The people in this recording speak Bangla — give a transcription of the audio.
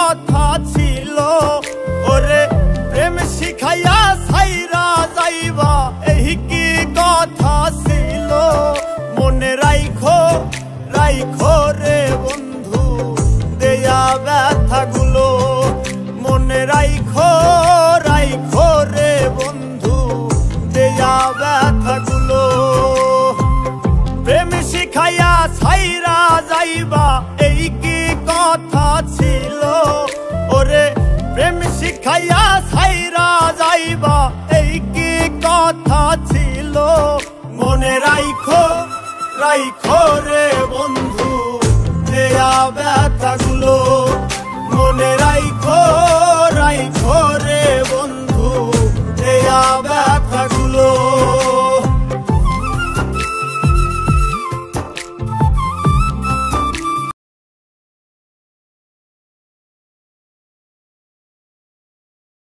কথা ছিল ওরে প্রেম শিখাইয়া ছাইরা যাইবা এই কি কথা ছিল মনে রাইখো রাইখো রে বন্ধু দেয়া ব্যথাগুলো মনে রাইখো রাইখো রে বন্ধু দেয়া ব্যথাগুলো প্রেম শিখাইয়া ছাইরা যাইবা এই কি কথা ছিল ওরে প্রেম শিখাইয়া ছাইরা যাইবা এই কি কথা ছিল মনে রাইখো রাইখো রে বন্ধু দেয়া ব্যথাগুলো।